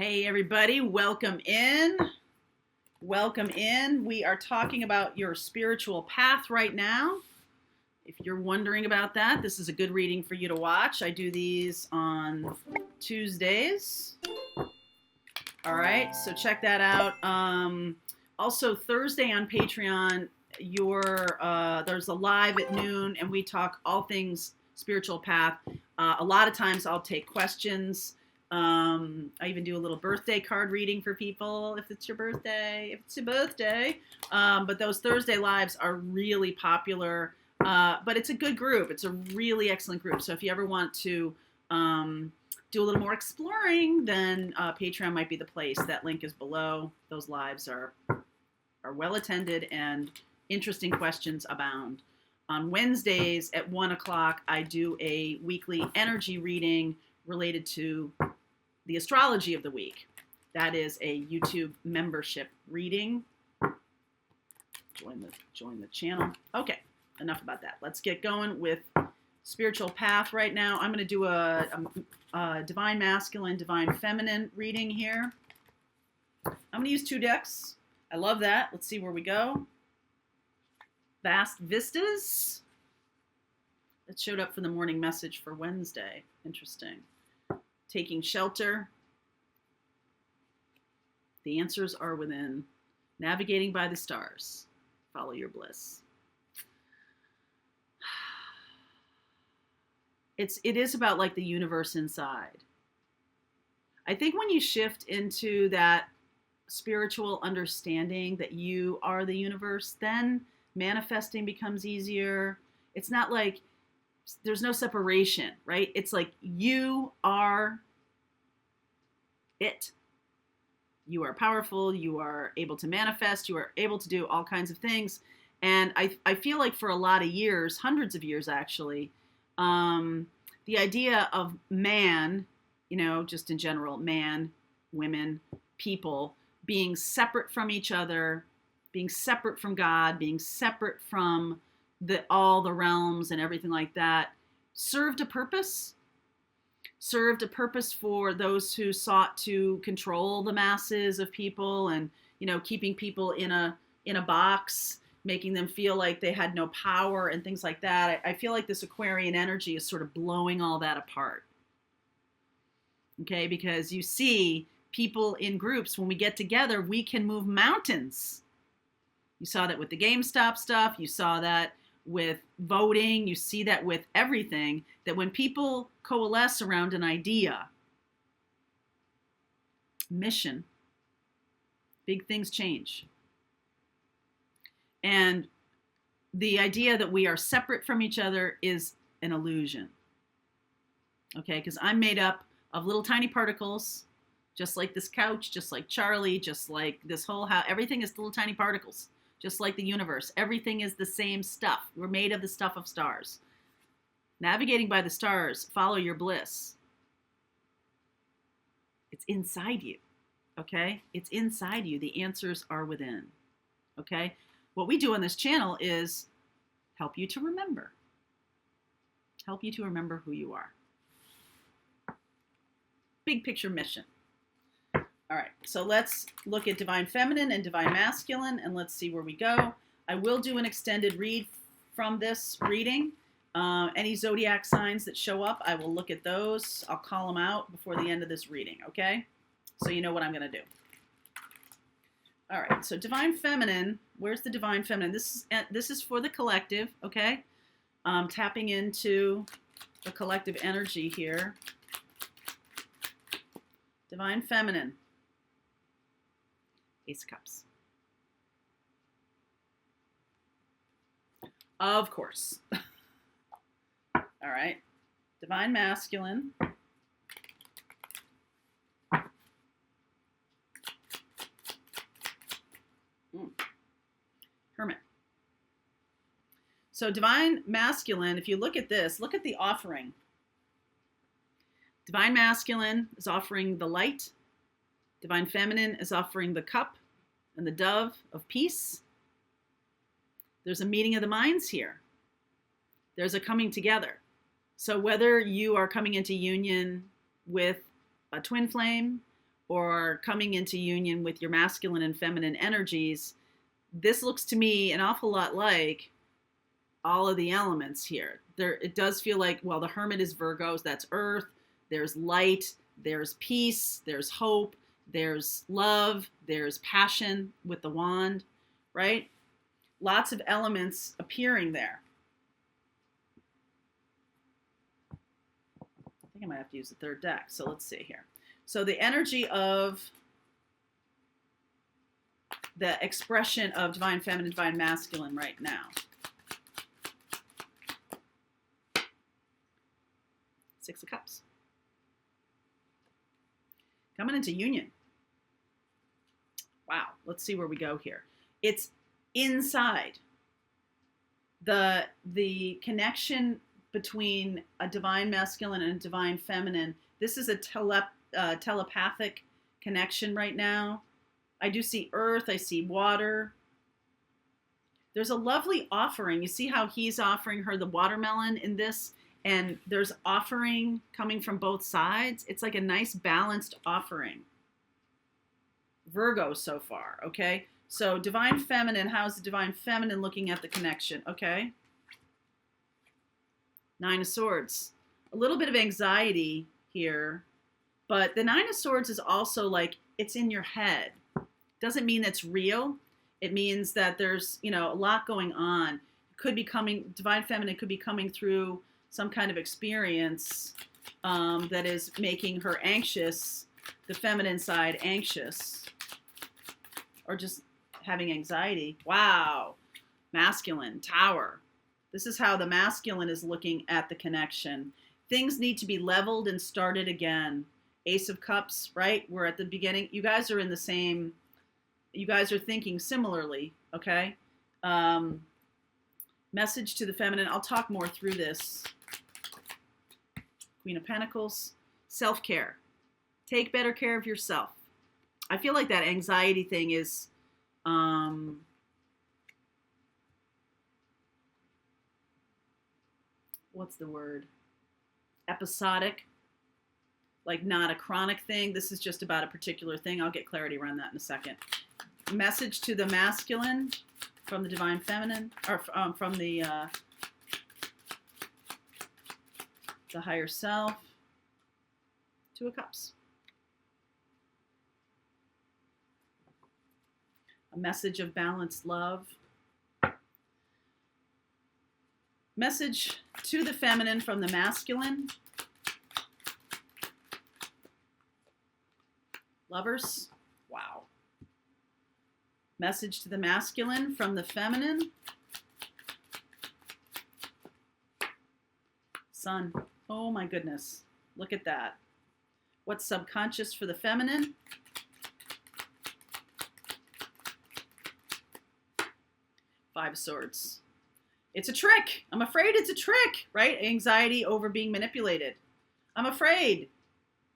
Hey everybody, welcome in. Welcome in. We are talking about your spiritual path right now. If you're wondering about that, this is a good reading for you to watch. I do these on Tuesdays. All right, so check that out. Also, Thursday on Patreon, there's a live at noon, and we talk all things spiritual path. A lot of times I'll take questions. I even do a little birthday card reading for people if it's your birthday. But those Thursday lives are really popular. But it's a good group. It's a really excellent group. So if you ever want to do a little more exploring, then Patreon might be the place. That link is below. Those lives are well attended and interesting questions abound. On Wednesdays at 1 o'clock, I do a weekly energy reading related to the astrology of the week. That is a YouTube membership reading. Join the channel. Okay, enough about that. Let's get going with spiritual path right now. I'm going to do a divine masculine, divine feminine reading here. I'm going to use 2 decks. I love that. Let's see where we go. Vast Vistas. It showed up for the morning message for Wednesday. Interesting. Taking shelter. The answers are within. Navigating by the stars. Follow your bliss. It is about like the universe inside. I think when you shift into that spiritual understanding that you are the universe, then manifesting becomes easier. It's not like there's no separation, right? It's like you are it. You are powerful. You are able to manifest. You are able to do all kinds of things. And I feel like for a lot of years, hundreds of years actually, the idea of man, just in general, man, women, people, being separate from each other, being separate from God, being separate from all the realms and everything like that, served a purpose for those who sought to control the masses of people and, keeping people in a box, making them feel like they had no power and things like that. I feel like this Aquarian energy is sort of blowing all that apart. Okay, because you see people in groups, when we get together, we can move mountains. You saw that with the GameStop stuff. You saw that with voting. You see that with everything, that when people coalesce around an idea, mission, big things change. And the idea that we are separate from each other is an illusion. Okay, because I'm made up of little tiny particles, just like this couch, just like Charlie, just like this whole house. Everything is little tiny particles. Just like the universe. Everything is the same stuff. We're made of the stuff of stars. Navigating by the stars, follow your bliss. It's inside you, okay? It's inside you. The answers are within, okay? What we do on this channel is help you to remember. Help you to remember who you are. Big picture mission. All right, so let's look at divine feminine and divine masculine, and let's see where we go. I will do an extended read from this reading. Any zodiac signs that show up, I will look at those. I'll call them out before the end of this reading, okay? So you know what I'm going to do. All right, so divine feminine, where's the divine feminine? This is for the collective, okay? Tapping into the collective energy here. Divine feminine. Ace of Cups. Of course. All right. Divine masculine. Hermit. So divine masculine, if you look at this, look at the offering. Divine masculine is offering the light. Divine feminine is offering the cup and the dove of peace. There's a meeting of the minds here. There's a coming together. So whether you are coming into union with a twin flame or coming into union with your masculine and feminine energies, this looks to me an awful lot like all of the elements here. It does feel like, well, the Hermit is Virgos, that's earth, there's light, there's peace, there's hope, there's love, there's passion with the wand, right? Lots of elements appearing there. I think I might have to use the third deck, so let's see here. So the energy of the expression of divine feminine, divine masculine right now. Six of Cups. Coming into union. Wow, let's see where we go here. It's inside. The connection between a divine masculine and a divine feminine. This is a telepathic connection right now. I do see earth, I see water. There's a lovely offering. You see how he's offering her the watermelon in this? And there's offering coming from both sides. It's like a nice balanced offering. Virgo so far, okay? So divine feminine, how's the divine feminine looking at the connection, okay? Nine of Swords. A little bit of anxiety here, but the Nine of Swords is also like, it's in your head. Doesn't mean it's real. It means that there's, a lot going on. It could be coming, divine feminine could be coming through some kind of experience that is making her anxious, the feminine side anxious, or just having anxiety. Wow. Masculine, Tower. This is how the masculine is looking at the connection. Things need to be leveled and started again. Ace of Cups, right? We're at the beginning. You guys are in the same, you guys are thinking similarly, okay? Message to the feminine. I'll talk more through this. Queen of Pentacles. Self-care. Take better care of yourself. I feel like that anxiety thing is what's the word? Episodic. Like not a chronic thing. This is just about a particular thing. I'll get clarity around that in a second. Message to the masculine from the divine feminine, or from the higher self. Two of Cups. A message of balanced love. Message to the feminine from the masculine. Lovers. Wow. Message to the masculine from the feminine. Sun. Oh my goodness. Look at that. What's subconscious for the feminine? Five of Swords. It's a trick. I'm afraid it's a trick, right? Anxiety over being manipulated. I'm afraid.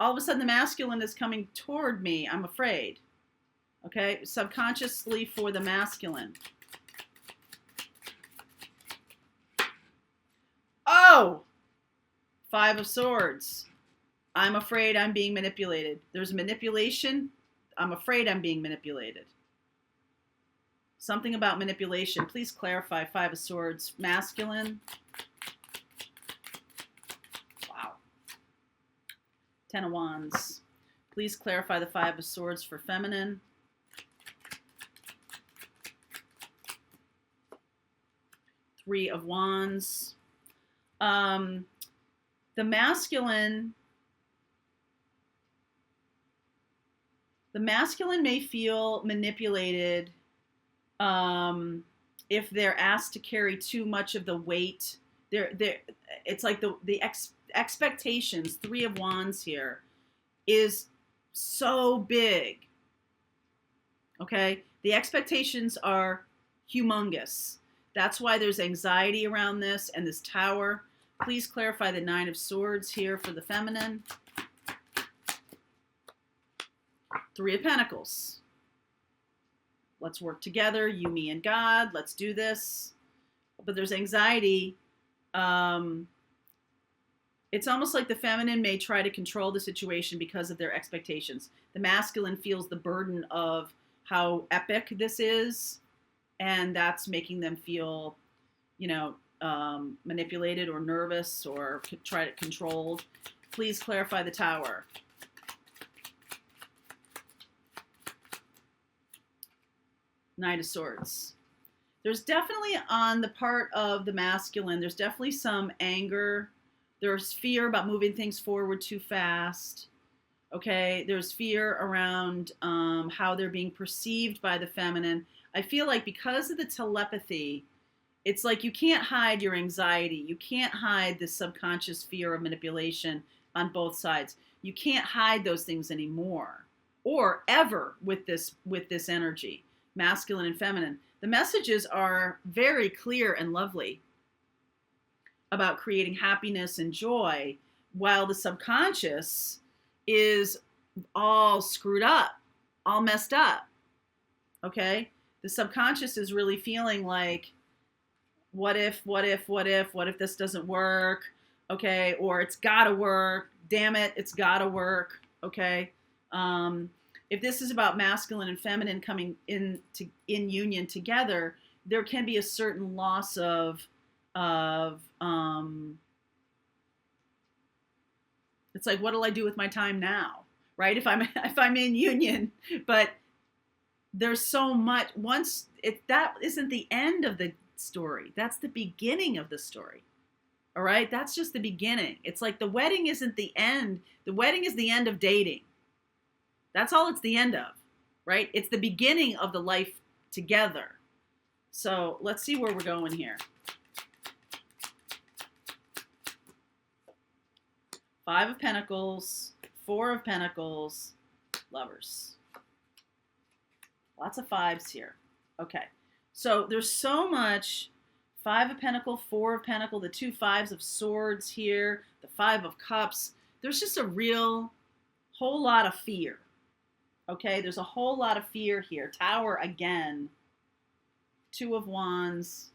All of a sudden the masculine is coming toward me. I'm afraid. Okay? Subconsciously for the masculine. Oh! Five of Swords. I'm afraid I'm being manipulated. There's manipulation. I'm afraid I'm being manipulated. Something about manipulation. Please clarify. Five of Swords. Masculine. Wow. Ten of Wands. Please clarify the Five of Swords for feminine. Three of Wands. The masculine may feel manipulated if they're asked to carry too much of the weight. It's like the expectations, Three of Wands here, is so big. Okay? The expectations are humongous. That's why there's anxiety around this and this Tower. Please clarify the Nine of Swords here for the feminine. Three of Pentacles. Let's work together, you, me, and God. Let's do this. But there's anxiety. It's almost like the feminine may try to control the situation because of their expectations. The masculine feels the burden of how epic this is, and that's making them feel, manipulated or nervous or try to controlled. Please clarify the Tower. Knight of Swords. There's definitely on the part of the masculine, there's definitely some anger. There's fear about moving things forward too fast. Okay, there's fear around how they're being perceived by the feminine. I feel like because of the telepathy, it's like you can't hide your anxiety. You can't hide the subconscious fear of manipulation on both sides. You can't hide those things anymore or ever with this energy, masculine and feminine. The messages are very clear and lovely about creating happiness and joy, while the subconscious is all screwed up, all messed up. Okay? The subconscious is really feeling like, what if this doesn't work? Okay? Or it's gotta work. Damn it, it's gotta work. Okay? If this is about masculine and feminine coming in union together, there can be a certain loss of it's like, what'll I do with my time now, right? If I'm in union, but there's so much. That isn't the end of the story. That's the beginning of the story. All right, that's just the beginning. It's like the wedding isn't the end. The wedding is the end of dating. That's all it's the end of, right? It's the beginning of the life together. So let's see where we're going here. 5 of Pentacles, 4 of Pentacles, Lovers. Lots of 5s here. Okay, so there's so much. 5 of Pentacles, 4 of Pentacles, the 2 5s of Swords here, the 5 of Cups. There's just a real whole lot of fear. Okay, there's a whole lot of fear here. Tower again. 2 of Wands,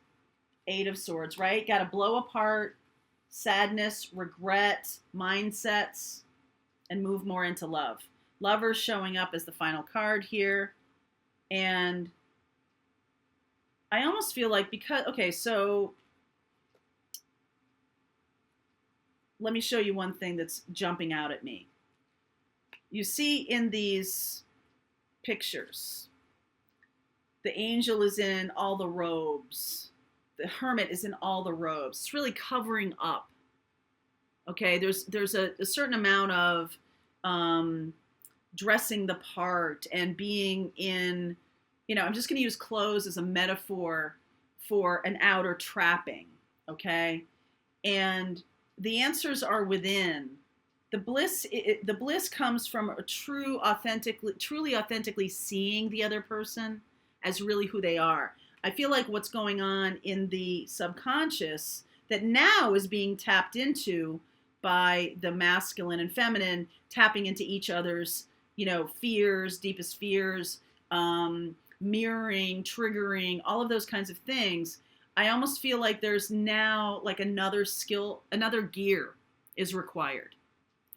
8 of Swords, right? Got to blow apart sadness, regret, mindsets, and move more into love. Lovers showing up as the final card here. And I almost feel like so let me show you one thing that's jumping out at me. You see in these pictures, the angel is in all the robes. The hermit is in all the robes. It's really covering up. Okay, there's a certain amount of dressing the part and being in, I'm just going to use clothes as a metaphor for an outer trapping. Okay, and the answers are within. The bliss comes from a truly authentically seeing the other person as really who they are. I feel like what's going on in the subconscious that now is being tapped into by the masculine and feminine, tapping into each other's, fears, deepest fears, mirroring, triggering, all of those kinds of things. I almost feel like there's now like another skill, another gear is required.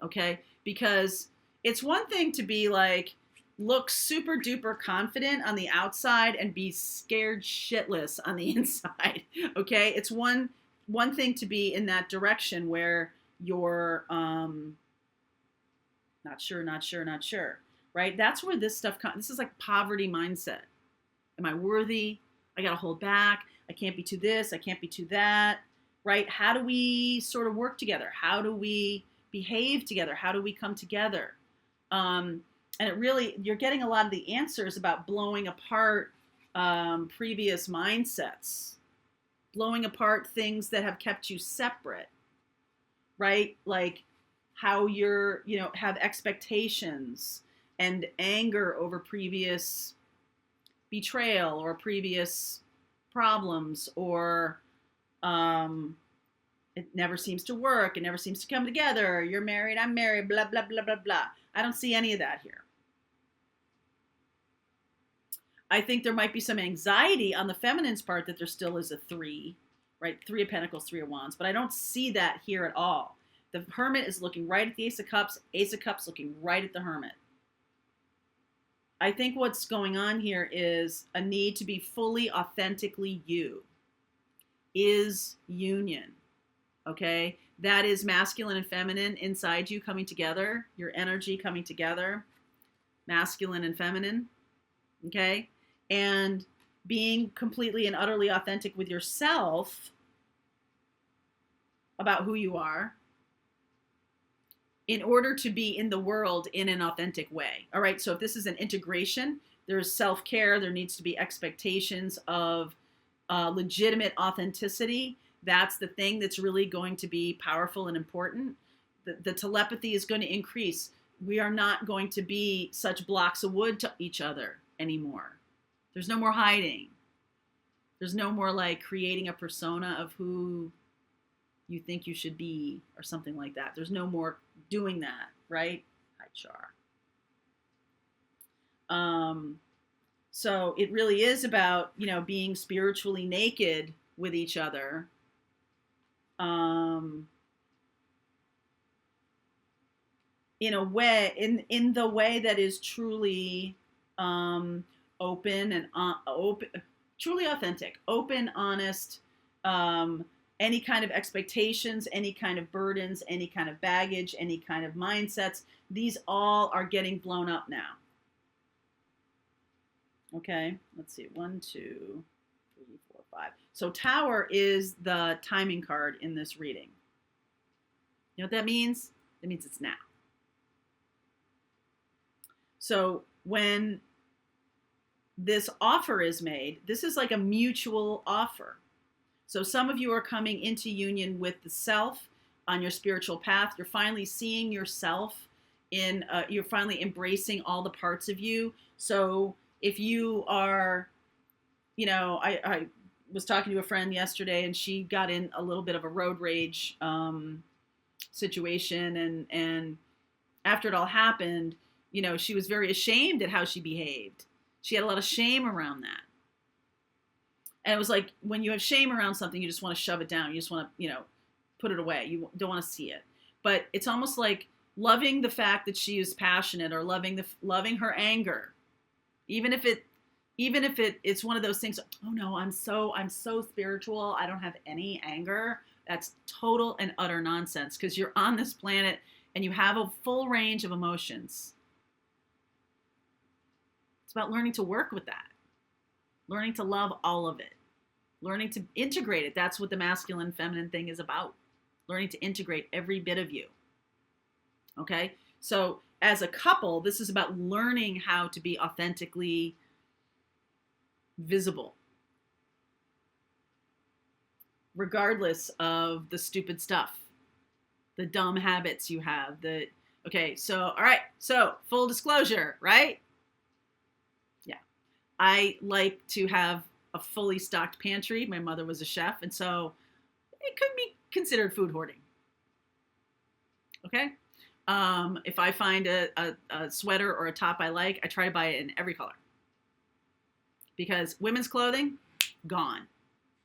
Okay? Because it's one thing to be like, look super duper confident on the outside and be scared shitless on the inside. Okay? It's one thing to be in that direction where you're not sure, right? That's where this stuff comes. This is like poverty mindset. Am I worthy? I got to hold back. I can't be too this. I can't be too that, right? How do we sort of work together? How do we behave together? How do we come together? And it really, you're getting a lot of the answers about blowing apart previous mindsets, blowing apart things that have kept you separate, right? Like how you're, have expectations and anger over previous betrayal or previous problems, or it never seems to work. It never seems to come together. You're married, I'm married, blah, blah, blah, blah, blah. I don't see any of that here. I think there might be some anxiety on the feminine's part that there still is a 3, right? 3 of Pentacles, 3 of Wands. But I don't see that here at all. The Hermit is looking right at the Ace of Cups. Ace of Cups looking right at the Hermit. I think what's going on here is a need to be fully, authentically you. Is union. Okay? That is masculine and feminine inside you coming together. Your energy coming together. Masculine and feminine. Okay? And being completely and utterly authentic with yourself about who you are in order to be in the world in an authentic way. All right, so if this is an integration, there's self-care, there needs to be expectations of legitimate authenticity. That's the thing that's really going to be powerful and important. The telepathy is going to increase. We are not going to be such blocks of wood to each other anymore. There's no more hiding. There's no more like creating a persona of who you think you should be or something like that. There's no more doing that, right? Hi, Char. So it really is about, being spiritually naked with each other. In a way, in the way that is truly open and open, truly authentic, open, honest, any kind of expectations, any kind of burdens, any kind of baggage, any kind of mindsets, these all are getting blown up now. Okay, let's see, 1, 2, 3, 4, 5. So Tower is the timing card in this reading. You know what that means? That means it's now. So when this offer is made, this is like a mutual offer. So some of you are coming into union with the self on your spiritual path. You're finally seeing yourself you're finally embracing all the parts of you. So if you are, I was talking to a friend yesterday and she got in a little bit of a road rage situation. And after it all happened, she was very ashamed at how she behaved. She had a lot of shame around that. And it was like, when you have shame around something, you just want to shove it down. You just want to, put it away. You don't want to see it. But it's almost like loving the fact that she is passionate, or loving her anger. Even if it's one of those things, oh no, I'm so spiritual, I don't have any anger. That's total and utter nonsense, because you're on this planet and you have a full range of emotions. It's about learning to work with that. Learning to love all of it. Learning to integrate it. That's what the masculine and feminine thing is about. Learning to integrate every bit of you. Okay? So as a couple, this is about learning how to be authentically visible. Regardless of the stupid stuff. The dumb habits you have. Okay, so, all right. So, full disclosure, right? I like to have a fully stocked pantry. My mother was a chef, and so it could be considered food hoarding. Okay? If I find a sweater or a top I like, I try to buy it in every color. Because women's clothing, gone.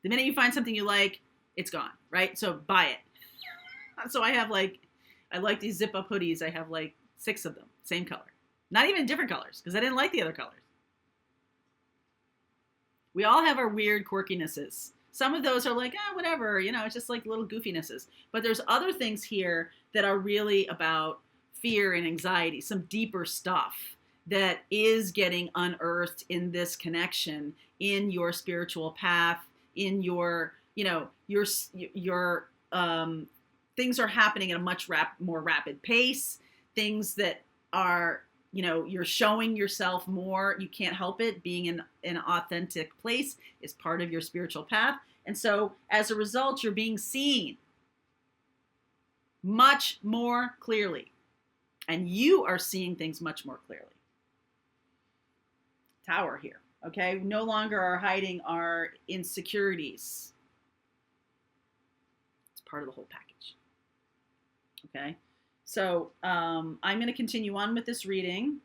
The minute you find something you like, it's gone, right? So buy it. So I like these zip-up hoodies. I have like 6 of them, same color. Not even different colors, because I didn't like the other colors. We all have our weird quirkinesses. Some of those are like, whatever, it's just like little goofinesses. But there's other things here that are really about fear and anxiety, some deeper stuff that is getting unearthed in this connection, in your spiritual path, in your things are happening at a much more rapid pace. Things that are, you're showing yourself more. You can't help it. Being in an authentic place is part of your spiritual path. And so as a result, you're being seen much more clearly. And you are seeing things much more clearly. Tower here, okay? No longer are hiding our insecurities. It's part of the whole package. Okay? So I'm going to continue on with this reading.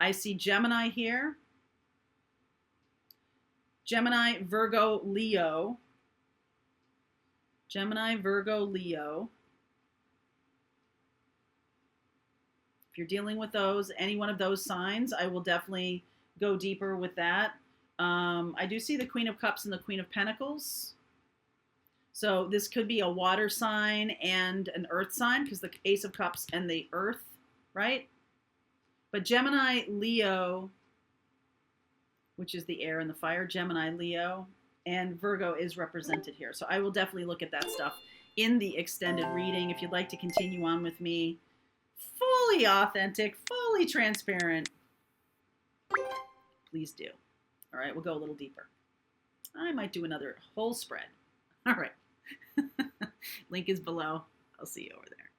I see Gemini here. Gemini, Virgo, Leo. Gemini, Virgo, Leo. If you're dealing with those, any one of those signs, I will definitely go deeper with that. I do see the Queen of Cups and the Queen of Pentacles. So this could be a water sign and an earth sign, because the Ace of Cups and the earth, right? But Gemini, Leo, which is the air and the fire, Gemini, Leo, and Virgo is represented here. So I will definitely look at that stuff in the extended reading. If you'd like to continue on with me, fully authentic, fully transparent, please do. All right, we'll go a little deeper. I might do another whole spread. All right. Link is below. I'll see you over there.